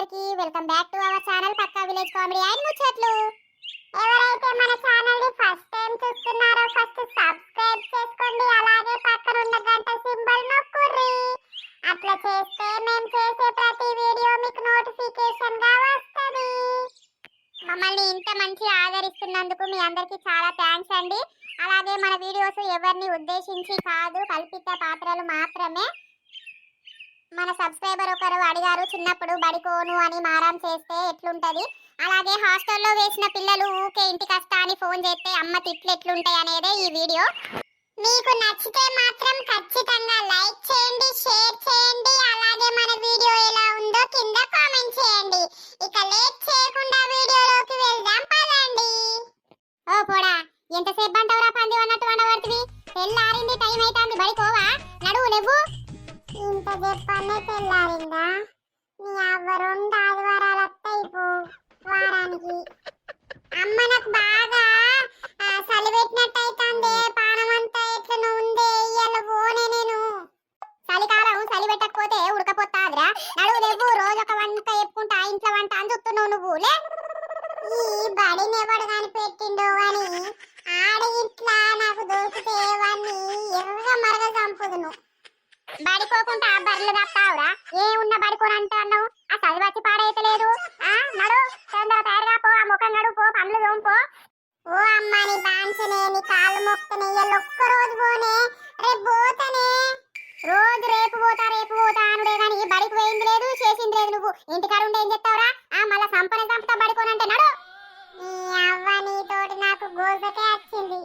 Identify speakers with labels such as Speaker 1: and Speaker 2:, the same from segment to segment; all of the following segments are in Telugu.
Speaker 1: అందరికి welcome back to our channel పక్కా విలేజ్ కామెడీ అండ్ ముచ్చట్లు. ఎవరైతే మన ఛానల్ ని ఫస్ట్ టైం చూస్తున్నారో ఫస్ట్ సబ్స్క్రైబ్ చేసుకోండి, అలాగే పక్కన ఉన్న గంట సింబల్ నొక్కుర్రి. అట్లా చేస్తే మేము చేసే ప్రతి వీడియో మీకు నోటిఫికేషన్ గా వస్తది. మమ్మల్ని ఇంత మంచి ఆదరిస్తున్నందుకు మీ అందరికి చాలా థ్యాంక్స్ అండి. అలాగే మన వీడియోస్ ఎవరిని ఉద్దేశించి కాదు, కల్పిత పాత్రలు మాత్రమే. మన సబ్స్క్రైబర్ ఒకరు అడిగారు, చిన్నప్పుడు బడికోను అని మారం చేస్తే ఎట్లుంటది, అలాగే హాస్టల్లో వేసిన పిల్లలు ఊకే ఇంటికి వస్తా అని ఫోన్ చేస్తే అమ్మ తిట్లు ఎట్లుంటాయి అనేదే ఈ వీడియో. మీకు నచ్చితే మాత్రం ఖచ్చితంగా లైక్ చేయండి, షేర్ చేయండి, అలాగే మన వీడియో ఎలా ఉందో కింద కామెంట్ చేయండి. ఇక లేట్ చేయకుండా వీడియోలోకి వెళ్దాం పదండి. ఓ పోడా, ఎంతసేపు అంటావురా పంది అన్నట్టు వండబడుతుంది. తెల్లారింది, టైం అవుతుంది, బడికోవా? నడువు నువ్వు. ఇంత చెప్పనే తెల్లారిందా? నీ అవ్వ 2 ఆదివారాలు వస్తాయిపో వారానికి. అమ్మ నాకు బాగా చలి పెట్టినట్టు అవుతుంది, పానమంతా ఎట్లా ఉందే, ఇయ్యాల పోనే నేను. చలికాలం చలి పెట్టకపోతే ఉడకపోతాదిరా. నడువు నువ్వు, రోజు ఒక వంట చెప్పుకుంటా ఇంట్లో వంట అని చూస్తున్నావు నువ్వు. లే, ఈ బడిని ఎవడు కాని పెట్టిండో అని ఆడి ఇట్లా నాకు దొరికితే వాడిని ఎర్రగా మరగ చంపుదును. బడికోకుండా బర్రెలు తప్పావురా, ఏ ఉన్న బడికోనంటే అన్నావు. ఆ చదివచ్చి పాడైతలేదు. నడు, తొందర తయారుగా పో, ఆ ముఖం గడు పో, పనులు తోంపో. ఓ అమ్మ నీ బాన్సనే, నీ కాళ్ళు మొక్కనే, ఒక్క రోజు పోనే, రేపు పోతానే. రోజు రేపు పోతా అనుడే గాని బడికి పోయింది లేదు, చేసింది లేదు. నువ్వు ఇంటికాడ ఉండి ఏం చెప్తావురా? మళ్ళా సంపనే సంపుతా బడికోనంటే. నడు. నీ అవ్వ నీతోటి నాకు గోసకే వచ్చింది.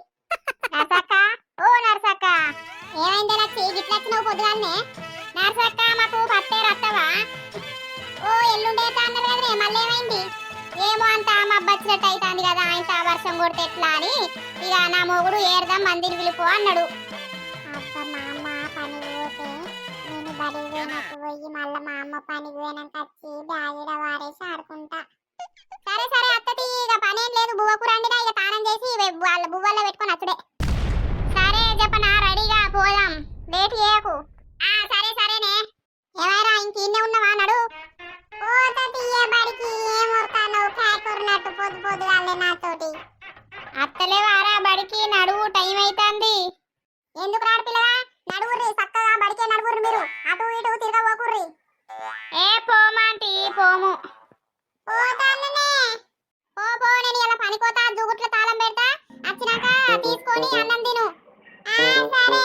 Speaker 1: నర్సక్క, ఓ నర్సక్క, ఏమైంది లచ్చి గిట్ల వచ్చినావు పొద్దుగానే? నర్సక్క, మాకు పట్టే రత్తవా? ఓ ఎల్లుండే అన్నారు కదనే, మళ్ళీ ఏమైంది? ఏమో అంత మబ్బచ్చినట్టు అవుతుంది కదా, ఇంత వర్షం కొడితే ఎట్లా అని ఇక నా మొగుడు ఏరదాం మందిని పిలుపు అన్నాడు. అబ్బ మా అమ్మ పనికి పోతే నేను బడికి పోయినట్టు పోయి మళ్ళీ మా అమ్మ పనికి పోయినాక వచ్చి బ్యాగిడ వారేసి ఆడుకుంటా. సరే సరే అత్తటి, ఇక పనేం లేదు, బువ్వకు రండినా ఇక తానం చేసి వాళ్ళ బువ్వల్లో పెట్టుకొని అచ్చుడే. సరే చెప్పనా, రెడీగా పోదాం, లేట్ చేయకు. సరే సరేనే. ఏమైనా ఇంకీనే ఉన్నవా? నడు. అత్తలేవారా బడికి? నడువు, టైం అవుతుంది. ఎందుకు రాడు పిల్లగా? నడువుర్రి, చక్కగా బడికే నడువుర్రి మీరు, అటు ఇటు తిరగబోకుర్రి. ఏ పోమాంటి పోము. పో నేను ఇలా పనిపోతా, జూగుట్ల తాళం పెడతా, వచ్చినాక తీసుకొని అన్నం తిను. సరే.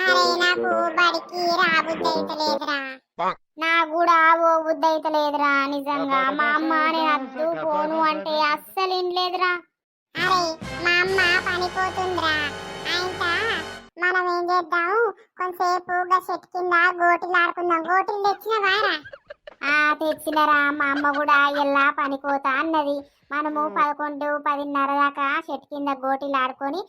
Speaker 1: అరే నాకు బడికి రాబుద్ది అయితలేదురా. నాకు కూడా ఓ బుద్ధి అయితలేదురా నిజంగా. మా అమ్మ నేను అద్దు పోను అంటే అస్సలు ఇంట్లేదురా. అరే మా అమ్మ పనిపోతుందిరా, ఆయన మనం ఏం చేద్దాం, కొంతసేపు చెట్టు కింద గోటీలు ఆడుకుందాం. గోటీలు తెచ్చినవారా? తెచ్చినరా. మా అమ్మ కూడా ఎలా పనిపోతా అన్నది. మనము 11, 10:30 దాకా చెట్టు కింద గోటీలు ఆడుకొని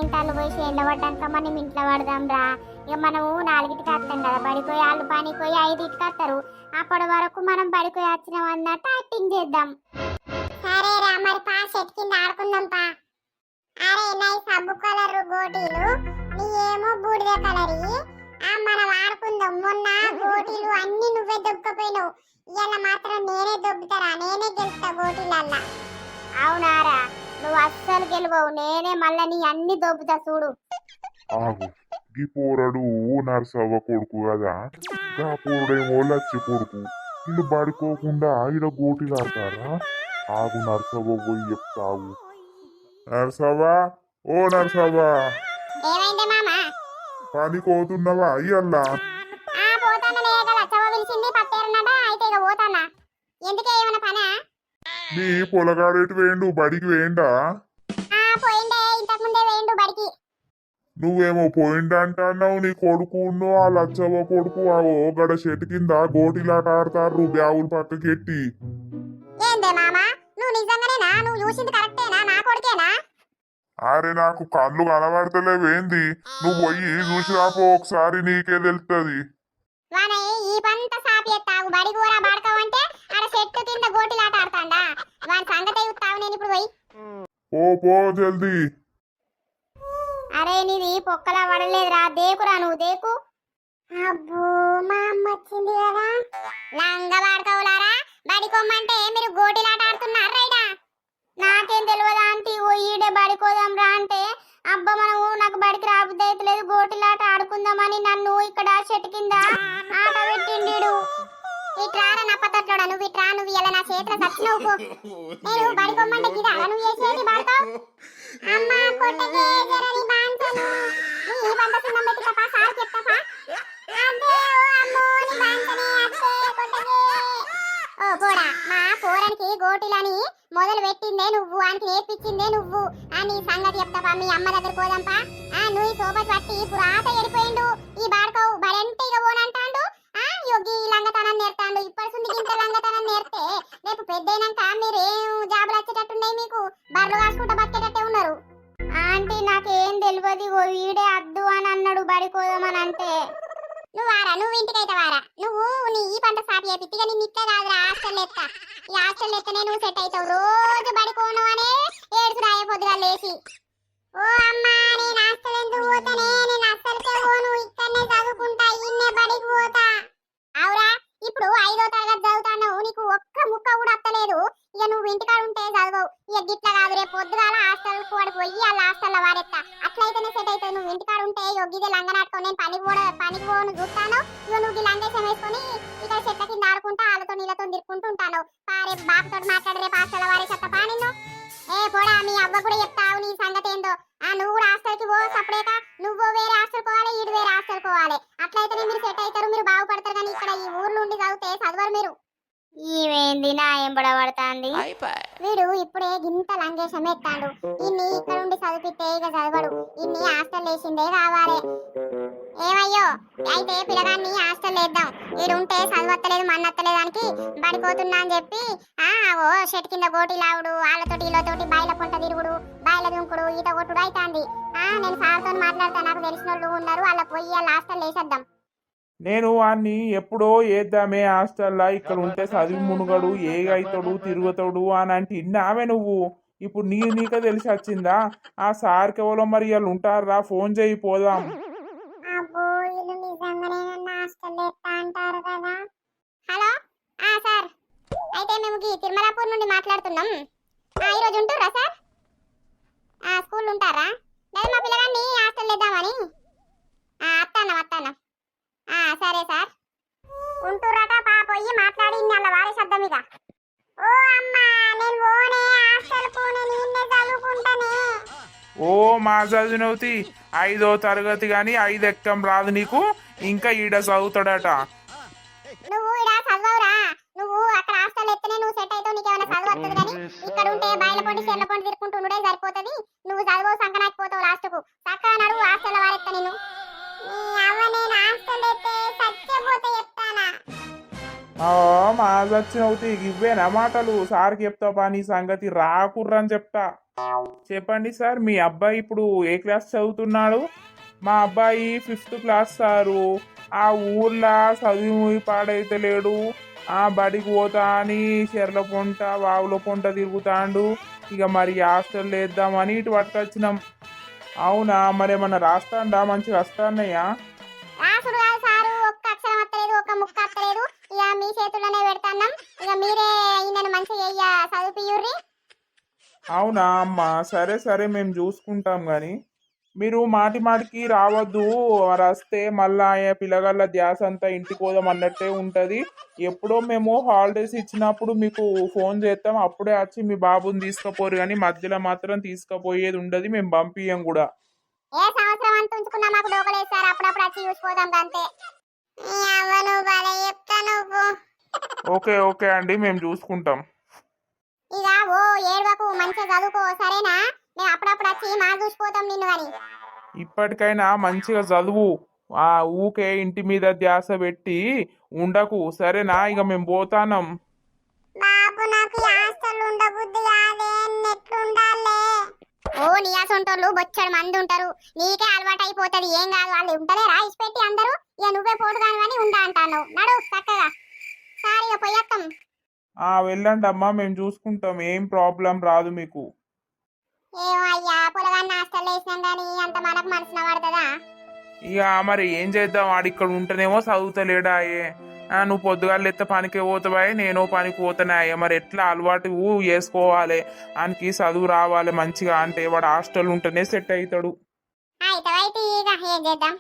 Speaker 1: ఇంటలు పోయి ఎండబడ్డాక మనం ఇంట్లో పడదాం రా. ఇక మనము 4కి వస్తాం కదా, బడిపోయి వాళ్ళు పనిపోయి 5కి వస్తారు. అప్పటి వరకు మనం బడిపోయి వచ్చినాం అన్నట్టు యాక్టింగ్ చేద్దాం. సరే రా, మరి పా చెట్టు కింద ఆడుకుందాం పా. అరే నా సబ్బు కలర్ గోటీలు, నీ ఏమో బూడిద కలర్. మనం ఆడుకుందాం. మొన్న గోటీలు అన్ని నువ్వే దొబ్బకపోయినావు, ఇవాళ మాత్రం నేనే దొబ్బుతారా, నేనే గెలుస్తా గోటీలల్లా. అవునారా? నువ్వు అస్సలు గెలవవు, నేనే మళ్ళా నీ అన్ని దొబ్బుతా చూడు.
Speaker 2: ఆగు, గీ పోరడు నర్సవ్వ కొడుకు కదా, గా పోరుడేమో లచ్చి కొడుకు. వీళ్ళు పడుకోకుండా ఈడ గోటీలు ఆడతారా? ఆగు, నర్సవ్వ పోయి చెప్తావు. నర్సవ్వా, ఓ నర్సవ్వా,
Speaker 1: ఏమైంది మామా?
Speaker 2: పనికి పోతున్నావా ఇయ్యల్లా? నీ పొలగాడేటి వేయండు, బడికి వేయండా? నువ్వేమో పోయిండంటున్నావు. నీ కొడుకును ఆ లచ్చవ్వ కొడుకు గడ చెట్టు కింద గోటీలాట ఆడతారు బ్యాగులు పక్కకెట్టి. అరే నాకు కళ్ళు కనబడతలేవేంది? నువ్వు పోయి చూసి రాపో ఒకసారి, నీకే తెలుస్తుంది. పో జల్దీ.
Speaker 1: అరే నీది పొక్కలా పడలేదురా, దేకురా నువ్వు దేకు. అబ్బో మా అమ్మ వచ్చింది కదా. బడికోమంటే మీరు గోటిలాట ఆడుతున్నారా రైడా? నాకేం తెలియదా ఆంటీ, ఓ ఈడే బడికోదాం రా అంటే అబ్బా మనము నాకు బడికి రాబుద్ది అయితలేదు గోటిలాట ఆడుకుందామని నన్ను ఇక్కడ చెట్టు కింద ఆట పెట్టిండు. ఇట్రారా నా పద్ధతిలోడా, నువ్వు ఇట్రా, నువ్వు ఇలా నా చేతిలో చచ్చినవు పో. నేను బడికోమంటే గిదా నువ్వు చేసేది బాడతావు? అమ్మ కొట్టకే జరని బాంచను నీ బండ సున్నం పెట్టి తప్ప సార్ చెప్తావా? అదే ఓ అమ్మో నీ బాంచనే అత్తే కొట్టకే. ఓ పోడా, మా పోరానికి గోటిలని మొదలు పెట్టిందే నువ్వు, ఆయనకి నేర్పించిందే నువ్వు. నీ సంగతి చెప్తావా? మీ అమ్మ దగ్గర పోదాంపా. నువ్వు సోబత్ పట్టి పురాత ఎడిపోయిండు ఈ బాడకవు. బడంటే ఇక పోనంటాడు. యోగి లంగతనం నేర్తాడు. ఇప్పటి సుందికి ఇంత లంగతనం నేర్తే రేపు పెద్దయినాక మీరేం జాబులు వచ్చేటట్టున్నాయి మీకు? బర్రెలు కాసుకుంటా బతికేటట్టే ఉన్నారు. ఆంటీ నాకేం తెలియదు, ఓ వీడే అద్దు అని అన్నాడు బడికోదామని అంటే. నువ్వు ఇంటికైతే వారా, నువ్వు నీ ఈ పంట సాపి చేపిత్తిగా నీ నిత్తే కాదురా హాస్టల్ ఎత్తా. ఈ హాస్టల్ ఎత్తనే నువ్వు సెట్ అవుతావు. రోజు బడికోను అనే ఏడుసు రాయే పొద్దుగా లేచి. ఓ అమ్మా నేను హాస్టల్ ఎందుకు పోతానే? నేను అస్సలకే పోను, ఇక్కడనే చదువుకుంటా, ఇన్నే బడికి పోతా. అవురా, ఇప్పుడు 5వ తరగతి చదువుతాను, నీకు ఒక్క ముక్క కూడా అత్తలేదు. ఇక నువ్వు ఇంటికాడ ఉంటే చదవవు. ఇక గిట్లా కాదు, రేపు పొద్దుగాల హాస్టల్ కూడా పోయి వాళ్ళ హాస్టల్లో వాడెత్తా. అట్లయితేనే సెట్ అవుతుంది. నువ్వు ఇంటికాడ ఉంటే యోగిదే లంగ నాటుకొని నేను పనికి పోను చూస్తాను. ఇక నువ్వు లంగేసం వేసుకొని ఇక్కడ చెట్ల కింద ఆడుకుంటా వాళ్ళతో నీళ్ళతో తిరుక్కుంటూ ఉంటాను. రేపు బాబుతో మాట్లాడి రేపు హాస్టల్ వాడే చెత్తపా నిన్ను. ఏ పోడా, మీ అవ్వ కూడా చెప్తావు నీ సంగతి ఏందో. నువ్వు కూడా హాస్టల్కి పో సపరేట్గా. నువ్వు వేరే హాస్టల్ పోవాలి, ఈడు వేరే హాస్టల్ పోవాలి. అట్లయితేనే మీరు సెట్ అవుతారు, మీరు బాగుపడతారు. కానీ ఇక్కడ ఈ ఊర్లో ఉండి చదివితే చదవరు మీరు. ఈవేంది నా ఎంబడబడతాంది వీడు, ఇప్పుడే గింత లంగేశం ఎత్తాడు. ఇన్ని ఇక్కడ ఉండి చదివితే ఇక చదవడు. ఇన్ని హాస్టల్ వేసిందే కావాలి. ఏమయ్యో, అయితే పిల్లగాన్ని హాస్టల్ వేద్దాం. వీడు ఉంటే చదవత్తలేదు మన్నత్తలేదు దానికి బడిపోతున్నా అని చెప్పి ఓ షెట్ కింద గోటి లావుడు, వాళ్ళతోటి వీళ్ళతోటి బయల పొంట తిరుగుడు, బయల దుంకుడు, ఈత కొట్టుడు అవుతాంది. నేను సార్తో మాట్లాడతా, నాకు తెలిసిన వాళ్ళు ఉన్నారు, వాళ్ళకి పోయి వాళ్ళ హాస్టల్ వేసేద్దాం.
Speaker 3: నేను వాడిని ఎప్పుడో ఏద్దామే హాస్టల్లా, ఇక్కడ ఉంటే చదివి మునుగడు, ఏగైతాడు, తిరుగుతాడు అని అంటే ఇన్నామే నువ్వు. ఇప్పుడు నీకే తెలిసి వచ్చిందా? ఆ సార్ కేవలం మరి వాళ్ళు ఉంటారా? ఫోన్ చేయి పోదాం.
Speaker 1: హలో సార్, అయితే మేము తిరుమలాపూర్ నుండి మాట్లాడుతున్నాం. ఈరోజు ఉంటారా సార్? స్కూల్ ఉంటారా? లేదా మా పిల్లగాన్ని హాస్టల్ వేద్దామని. వస్తాను. సరే సార్. ఉంటుర్రట పా, పోయి మాట్లాడి అలా వారే శబ్దం ఇక. ఓ అమ్మా నేను పోనే హాస్టల్కు, నేను ఇన్నే చదువుకుంటానే.
Speaker 3: ఓ మా చదివినవుతి 5వ తరగతి కానీ 5 ఎక్కం రాదు నీకు, ఇంకా ఈడ చదువుతాడట.
Speaker 1: నువ్వు ఇడ చదవరా? నువ్వు అక్కడ హాస్టల్ ఎత్తనే నువ్వు సెట్ అవుతావు, నీకేమైనా చదవత్తది. కానీ ఇక్కడ ఉంటే బయల పొండి చెర్ల పొండి తిరుక్కుంటుండే సరిపోతుంది. నువ్వు చదువు సంకనాకపోతావు లాస్ట్కు. చక్కగా నడువు హాస్టల్ వారెత్తా నేను.
Speaker 3: మా చచ్చినవుతి ఇవ్వేనా మాటలు? సార్కి చెప్తావా నీ సంగతి? రాకుర్రని చెప్తా. చెప్పండి సార్, మీ అబ్బాయి ఇప్పుడు ఏ క్లాస్ చదువుతున్నాడు? మా అబ్బాయి 5th క్లాస్ సారు. ఆ ఊర్లో చదివి పాడైతే లేడు. బడికి పోతా అని చెర్ల పొంట వావుల పొంట తిరుగుతాండు. ఇక మరి హాస్టల్ వేద్దామని ఇటు పట్టుకొచ్చినాం. అవునా, మరేమన్నా రాస్తాండా? మంచిగా వస్తాన్నయ్యా?
Speaker 1: రాసుడు కాదు సారు, ఒక్క అక్షరం వస్తలేదు, ఒక్క ముక్క వస్తలేదు. ఇక మీ చేతుల్లోనే పెడతాన్నాం. ఇక మీరే ఈయనను మంచిగా చదివిపియుర్రి.
Speaker 3: అవునా అమ్మా, సరే సరే మేము చూసుకుంటాం. కానీ మీరు మాటికి రావద్దు. వస్తే మళ్ళా పిల్లగాళ్ళ ధ్యాస అంతా ఇంటికి పోదాం అన్నట్టే ఉంటుంది. ఎప్పుడో మేము హాలిడేస్ ఇచ్చినప్పుడు మీకు ఫోన్ చేస్తాం, అప్పుడే వచ్చి మీ బాబుని తీసుకుపోరు. కానీ మధ్యలో మాత్రం తీసుకుపోయేది ఉండదు, మేము పంపియం కూడా.
Speaker 1: ఏ సంవత్సరం అంత ఉంచుకున్నా మాకు డోకలేస్తారు, అప్పుడప్పుడు వచ్చి చూసిపోదాం అంతే.
Speaker 3: ఓకే ఓకే అండి, మేము చూసుకుంటాం.
Speaker 1: ఇక ఓ ఏడువకు, మంచిగా చదువుకో సరేనా? మేము అప్పుడప్పుడు వచ్చి మా చూసిపోతాం నిన్ను. అని
Speaker 3: ఇప్పటికైనా మంచిగా చదువు. ఊకే ఇంటి మీద ధ్యాస పెట్టి ఉండకు, సరేనా? ఇక మేము పోతానం.
Speaker 1: బాబు నాకు హాస్టల్ ఉండబుద్ధి కాదే, ఎట్లుండాలే? ఓ నియాసంటోళ్ళు బొచ్చడు మంది ఉంటారు, నీకే అలవాటు అయిపోతుంది. ఏం కాదు, వాళ్ళు ఉంటలేరా ఇచ్చిపెట్టి అందరూ. ఇక నువ్వే పోటుగాను కానీ ఉండా అంటాను. నడు చక్కగా. సార్ ఇక పోయేస్తాం.
Speaker 3: వెళ్ళండి అమ్మా, మేము చూసుకుంటాం. ఏం ప్రాబ్లం రాదు మీకు.
Speaker 1: ఏమో అయ్యా, పొలగాన్ని హాస్టల్ వేసినాం కానీ అంత మనకు మనసున పడుతుందా?
Speaker 3: ఇక మరి ఏం చేద్దాం, ఇక్కడ ఉంటేనేమో చదువుతలేడాయే. నువ్వు పొద్దుగాలు ఎత్త పనికి పోతావాయి నేను పనికి పోతున్నాయి మరి ఎట్లా అలవాటు వేసుకోవాలి ఆయనకి చదువు రావాలి మంచిగా అంటే వాడు హాస్టల్ ఉంటేనే సెట్ అవుతాడు.
Speaker 1: అయితే ఇక ఏం చేద్దాం.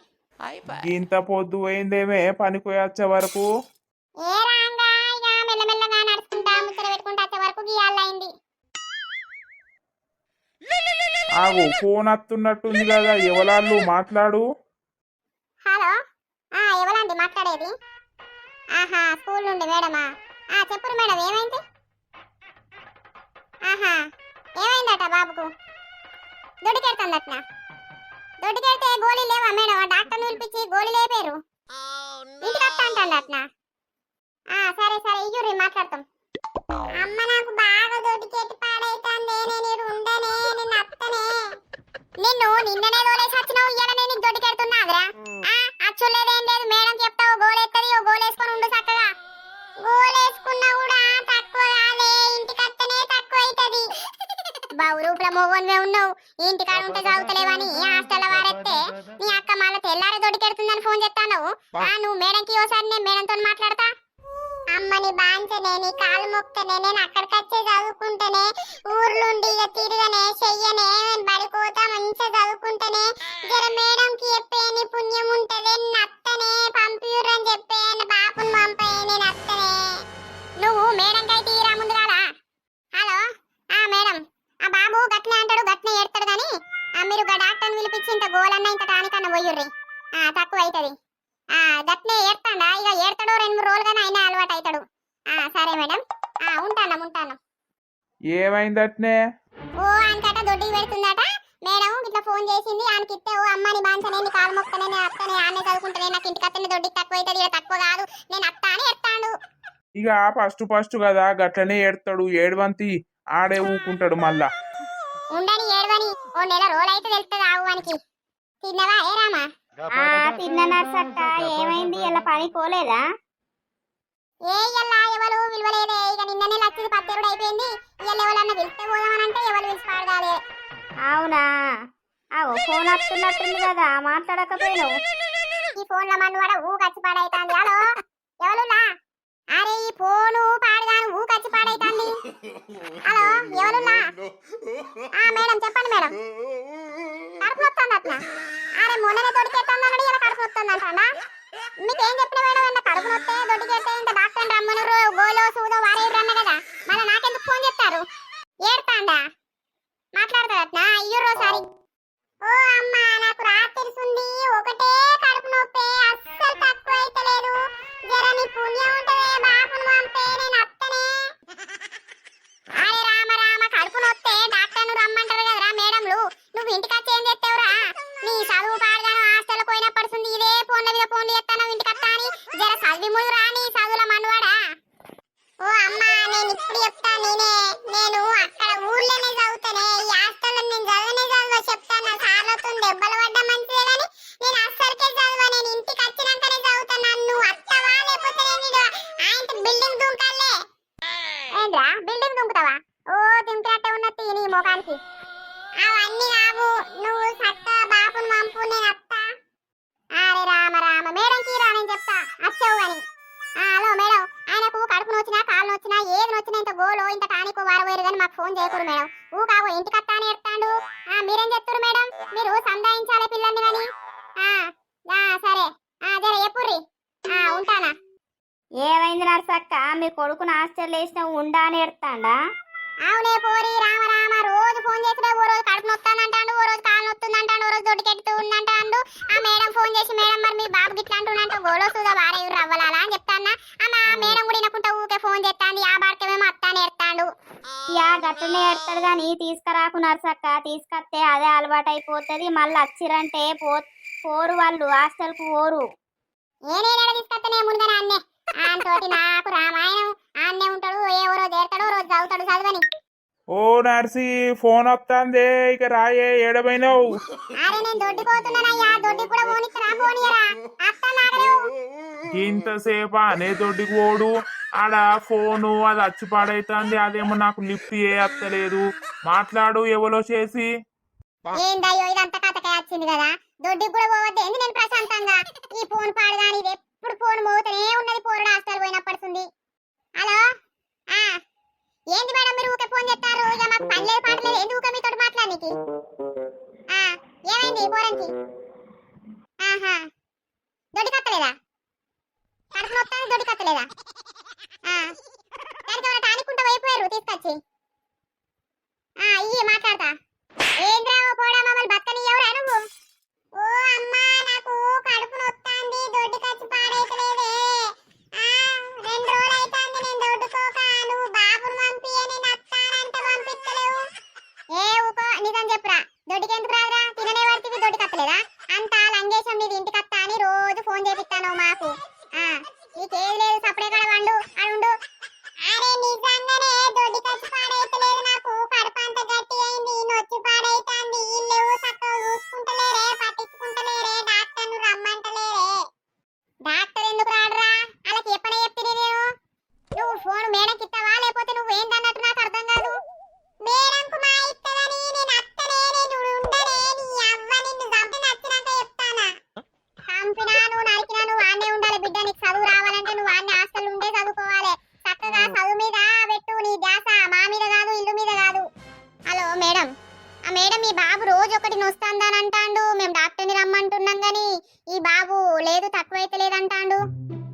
Speaker 3: ఇంత పొద్దు పోయిందేమే పనికి పోయి వచ్చే వరకు.
Speaker 1: ఏ రాంగా ఇక మెల్లమెల్లగా నడుచుకుంటా ముచ్చట పెట్టుకుంటా వచ్చే వరకు గీయాలైంది.
Speaker 3: ఆగు ఫోన్ వస్తున్నట్టుంది కదా ఎవరాళ్ళు మాట్లాడు.
Speaker 1: హలో ఎవరండి మాట్లాడేది? ఆహా స్కూల్ నుండి మేడమా? చెప్పురు మేడం ఏమైంది? ఆహా ఏమైందట బాబుకు? దొడ్డికెడుతుందట్నా? దొడ్డికెడితే గోళీ లేవా మేడం? డాక్టర్ని పిలిపించి గోళీ లేపారు. ఇంటికి వస్తా అంటాడట్నా? సరే సరే ఇయ్యూరి మాట్లాడతాం. అమ్మ నాకు బాగా దొడ్డికెట్టి పాడైతుంది. నేను ఉండనే నేను అత్తనే. నిన్ను నిన్ననే గోలేసి వచ్చినావు ఇయ్యాల నేను దొడ్డికెడుతున్నాదిరా. అచ్చులేదేం లేదు మేడం చెప్తావు గోలేస్తుంది ఓ గోలేసుకొని ఉండు చక్కగా. గోలేసుకున్నా కూడా తక్కువ కాలే ఇంటికి వస్తేనే తక్కువ అవుతుంది. బావు రూపుల మోగోన్వే ఉన్నావు ఇంటికాడ ఉంటే చదువుతలేవని హాస్టల్ వారెత్తే నీ అక్క మళ్ళీ తెల్లారే దొడ్డికెడుతుందని ఫోన్ చేస్తాను. నువ్వు మేడంకి ఓసారి నేను మేడంతో మాట్లాడతా. అమ్మని బాంచనే నీ కాలు మొక్తనే నేను అక్కడికి వచ్చే చదువుకుంటేనే ఊర్లుండి ఇక తిరగనే చెయ్యనే బడికోతా మంచిగా చదువుకుంటేనే జర మేడంకి చెప్పే నీ పుణ్యం ఉంటది నత్తనే పంపియురని చెప్పే బాపుని పంపే నేను అత్తనే. నువ్వు మేడంకి అయితే తీరా ముందు కాదా? హలో మేడం బాబు గట్నే అంటాడు గట్నే ఏడతాడు కానీ మీరు డాక్టర్ని పిలిపించి ఇంత గోలన్నా ఇంత టానికన్నా పోయుర్రి తక్కువ అవుతుంది. గట్నే ఏడతాడా ఇక ఏడతాడు 2-3 రోజులుగానే అయినా అలవాటు అవుతాడు. సరే మేడం ఉంటాను.
Speaker 3: ఏమైందట్నే?
Speaker 1: ఆయనకట దొడ్డికి పెడుతుందట మేడం ఇట్లా ఫోన్ చేసింది ఆయనకి ఇస్తే అమ్మని బాంచనే నీ కాలు మొక్కనే నేను అత్తనే ఆనే చదువుకుంటానే నాకు ఇంటికి అత్తనే దొడ్డికి తక్కువ అవుతుంది ఇక తక్కువ కాదు నేను అత్త అని ఎత్తాడు.
Speaker 3: ఇక ఫస్ట్ కదా గట్లనే ఏడతాడు ఏడవంతి ఆడే ఊకుంటాడు మళ్ళా.
Speaker 1: ఉండని ఏడవని ఓ నెల రోజులైతే తెలుస్తుంది ఆవువానికి. తిన్నవా ఏ రామా?
Speaker 4: తిన్న నర్సక్క ఏమైంది ఇలా పని పోలేదా?
Speaker 1: ఇయ్యల్లా ఎవరు విలువలేదే ఇక నిన్ననే లచ్చిది పత్తేరుడు అయిపోయింది. ఇయ్యల్ల ఎవరన్నా పిలిస్తే పోదామనంటే ఎవరు పిలిచి పాడగాలే.
Speaker 4: అవునా ఫోన్ వస్తున్నట్టుంది కదా మాట్లాడకపోయినావు.
Speaker 1: ఈ ఫోన్ల మన్నువాడ ఊకచ్చి పాడైతాంది. హలో ఎవరులా? అరే ఈ ఫోను పాడగాను ఊకచ్చి పాడైతాంది. హలో ఎవరులా? మేడం చెప్పండి మేడం. కడుపు నొస్తుంది అట్లా. అరే మొన్ననే దొడికెత్తాను ఇలా కడుపు నొస్తుంది అంటా. మీకేం చెప్పిన మేడం అన్న కడుపు నొస్తే దొడ్డికెళ్తే ఇంకా డాక్టర్ రమ్మను గోలో సూదో వారేరు అన్న కదా మళ్ళీ నాకెందుకు ఫోన్ చేస్తారు? ఏడతాండా మాట్లాడతారట్నా? అయ్యూరోసారి. ఓ అమ్మ నాకు రాత్రిసుంది ఒకటే కడుపు నొప్పి అస్సలు తక్కువ అయితలేదు. జర నీ పుణ్యం ఉంటదే బాపును పంపే నేను అత్తనే. అరే రామ కడుపు నొస్తే డాక్టర్ను రమ్మంటారు కదరా మేడంలు. నువ్వు ఇంటికి వచ్చి ఏం చేస్తావురా? నీ చదువు పాడగాను హాస్టల్ పోయినప్పటిసుంది ఇదే ఫోన్ల మీద ఫోన్లు చేస్తాను ఇంటికి వస్తా అని జర చదివి ముందు రా నీ చదువుల మనవాడా. ఓ అమ్మ నేను ఇప్పుడు చెప్తా నేను అక్కడ ఊర్లోనే చదువుతానే ఈ హాస్టల్లో నేను చదవనే చెప్తాను. సార్లతో దెబ్బలు పడ్డా మంచిదే కానీ నేను అస్సలకే చదవ. నేను ఇంటికి వచ్చినాకనే చదువుతాను. నువ్వు అత్తవా లేకపోతే నేను ఆయన బిల్డింగ్ దుంకాలే. ఏంద్రా బిల్డింగ్ దుంకుతావా? ఓ దుంకినట్టే ఉన్నట్టు నీ ముఖానికి. అవన్నీ కావు నువ్వు సక్క బాపును పంపు నేను అత్తా. అరే రామ మేడంకి రా నేను చెప్తా వచ్చావు కానీ. హలో మేడం ఆయనకు కడుపు నొచ్చినా కాలు నొచ్చినా ఏది నొచ్చినా ఇంత గోలో ఇంత టానిక్ వారవేరు కానీ మాకు ఫోన్ చేయకూడదు మేడం. కావు ఇంటికి వస్తా అని ఎడతాడు. మీరేం చెప్తారు మేడం? మీరు సంధాయించాలి పిల్లల్ని కానీ. సరే జర ఎప్పుర్రి ఉంటానా.
Speaker 4: ఏమైంది నర్సక్క మీ కొడుకుని హాస్టల్ వేసిన ఉండా అని ఎడతాడా?
Speaker 1: అవునే పోరి రామ రోజు ఫోన్ చేసినా ఓ రోజు కడుపు నొత్తానంటాడు ఓ రోజు కాలు నొత్తుందంటాడు ఓ రోజు దొడ్డికెడుతూ ఉందంటాడు. మేడం ఫోన్ చేసి మేడం మరి మీ బాబు గిట్లా అంటున్నంటే గోలో సూదా వారే రవ్వాలా అని చెప్తానా. మేడం కూడా వినకుంటా ఊకే ఫోన్ చేస్తాంది. ఆ బాడకేమేమో అత్తాని ఎడతాడు.
Speaker 4: గట్లనే ఎడతాడు కానీ తీసుకురాకు నర్సక్క. తీసుకొస్తే అదే అలవాటు అయిపోతుంది. మళ్ళీ వచ్చిరంటే పోరు వాళ్ళు హాస్టల్కు పోరు.
Speaker 1: నేనేడ తీసుకొస్తేనే ముందుగానే అన్నే ఆయనతోటి నాకు రామాయణం ఆన్నే ఉంటాడు. ఏ రోజు ఏడతాడు రోజు చదువుతాడు చదవని.
Speaker 3: ఓ నర్సి ఫోన్ వస్తాందే ఇక రాయే ఏడమైనావు?
Speaker 1: అరే నేను దొడ్డిపోతున్నానయ్యా దొడ్డి కూడా పోనిస్తారా పోనీయరా అత్తనాగలేవు.
Speaker 3: ఇంతసేపు అనే దొడ్డికి పోడు ఆడ ఫోను అది అచ్చి పాడైతుంది. అదేమో నాకు లిఫ్ట్ చేయలేదు. మాట్లాడు ఎవరో చేసి.
Speaker 1: ఏందయ్యో ఇదంతా కథకే వచ్చింది కదా. దొడ్డికి కూడా పోవద్దు ఏంది నేను ప్రశాంతంగా. ఈ ఫోన్ పాడగాని ఇది ఎప్పుడు ఫోన్ మోగుతూనే ఉన్నది పోరడు పని లేదు పాట లేదు ఎందుకు మీతో మాట్లాడనీకి ఏమైంది పోరంకి ఆహా దొడ్డి కత్తలేదా కడుపు నొత్తాను దొడ్డి కత్తలేదా దానికి ఎవరైనా టానిక్కుంటా అయిపోయారు తీసుకొచ్చి ఇయ్యి మాట్లాడతా ఏంద్రా పోడా మమ్మల్ని బతకని ఎవరా నువ్వు ఓ అమ్మా నాకు కడుపు నొత్తాంది దొడ్డి కచ్చి పాడైతలేదే 2 రోజులు అయితాంది నేను దొడ్డుకోక నువ్వు బాబును పంపియని నత్తానంటే పంపిస్తలేవు ఊకో నిజం చెప్పురా దొడ్డికి ఎందుకు రాదురా తిననే పడుతుంది దొడ్డి కత్తలేదా అంతా లంగేశం మీద ఇంటికి వస్తా అని రోజు ఫోన్ చేపిస్తాను మాకు నీకేది లేదు సపడే కాడ వండు అడుండు అరే నిజంగానే దొడ్డి కచ్చి పాడైతలేదు నాకు కడుపు అంత గట్టి అయింది నొచ్చి పాడైతాంది ఇల్లేవు చక్కగా చూసుకుంటలేరే పట్టించుకుంటలేరే డాక్టర్ను రమ్మంటలేరే డాక్టర్ ఎందుకు రాడురా అలాకి ఎప్పుడే చెప్తే నేను నువ్వు ఫోన్ మేడంకి ఇస్తావా లేకపోతే నువ్వు ఏందన్నట్టు నాకు అర్థం కాదు మేడంకు మా ఇత్తదని నేను అత్తనే నేను ఉండనే నీ అవ్వ నిన్ను చంపి నచ్చినాక చెప్తానా చంపినా నువ్వు నరికినా నువ్వు వాన్నే ఉండాలి బిడ్డ నీకు చదువు రావాలంటే నువ్వు వాన్నే హాస్టల్ ఉండే చదువుకోవాలి చక్కగా చదువు మీద పెట్టు నీ ధ్యాస మా మీద కాదు ఇల్లు మీద కాదు హలో మేడం మేడం ఈ బాబు రోజు ఒకటి నొస్తాందని అంటాండు మేము డాక్టర్ని రమ్మంటున్నాం గాని ఈ బాబు లేదు తక్కువైతే లేదంటాండు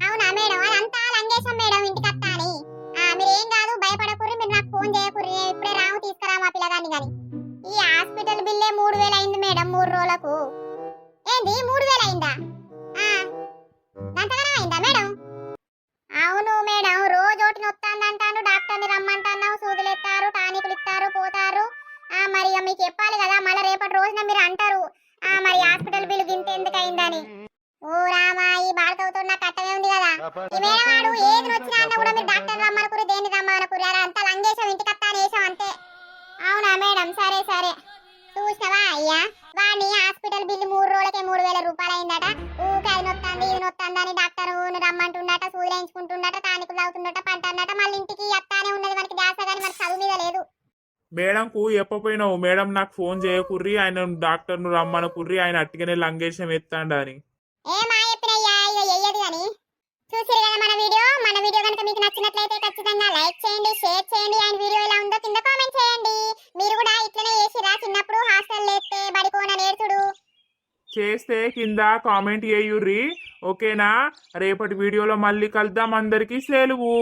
Speaker 1: అవునా మేడం అదంతా లంగేశం మేడం ఇంటికి వస్తా అని మీరు ఏం కాదు భయపడకుర్రి మీరు నాకు ఫోన్ చేయకుర్రి ఇప్పుడే రాము తీసుకురా మా పిల్లగాన్ని గాని ఈ హాస్పిటల్ బిల్లే 3000 అయింది మేడం 3 రోజులకు ఏంది 3000 అయిందా గంటగానే అయిందా మేడం అవును మేడం రోజు ఒకటి నొత్తాందంటాను డాక్టర్ని రమ్మంటున్నావు సూదులు ఎత్తారు టానికులు ఇస్తారు పోతారు మరి మీకు చెప్పాలి కదా మళ్ళీ రేపటి రోజున మీరు అంటారు మరి హాస్పిటల్ బిల్లు గింత ఎందుకు అయిందని ఓ రామా ఈ బాలకవుతో నాకు కట్టమే ఉంది కదా ఈ మేడం వాడు ఏది వచ్చినా అన్న కూడా మీరు డాక్టర్ రమ్మనుకురి దేన్ని రమ్మనుకురి అంతా లంగేశం ఇంటికి వస్తాను వేసాం అంతే అవునా మేడం సరే సరే చూసినవా అయ్యా వాడిని హాస్పిటల్ బిల్లు 3 రోజులకే 3000 రూపాయలు అయిందట ఊకే అది నొత్తాంది ఇది నొత్తాంది అని డాక్టర్ రమ్మంటుండట సూది వేయించుకుంటుండట టానికులు తాగుతుండట పంటన్నట మళ్ళీ ఇంటికి వస్తానే ఉన్నది మనకి ధ్యాస కానీ మనకి చదువు మీద లేదు
Speaker 3: మేడంకు చెప్పపోయినావు మేడం నాకు ఫోన్ చేయకుర్రి ఆయన డాక్టర్ను రమ్మనుకుర్రి ఆయన అట్టిగానే లంగేశం ఎత్తాండని
Speaker 1: ఏమా చెప్పినయ్యా ఇక చెయ్యదు కానీ చూసిరు కదా మన వీడియో కనుక మీకు నచ్చినట్లయితే ఖచ్చితంగా లైక్ చేయండి షేర్ చేయండి అండ్ వీడియో ఎలా ఉందో కింద కామెంట్ చేయండి మీరు కూడా ఇట్లనే చేసిరా చిన్నప్పుడు హాస్టల్ లేస్తే బడికోన నేర్చుడు
Speaker 3: చేస్తే కింద కామెంట్ చేయుర్రి ఓకేనా రేపటి వీడియోలో మళ్ళీ కలుద్దాం అందరికీ సెలవు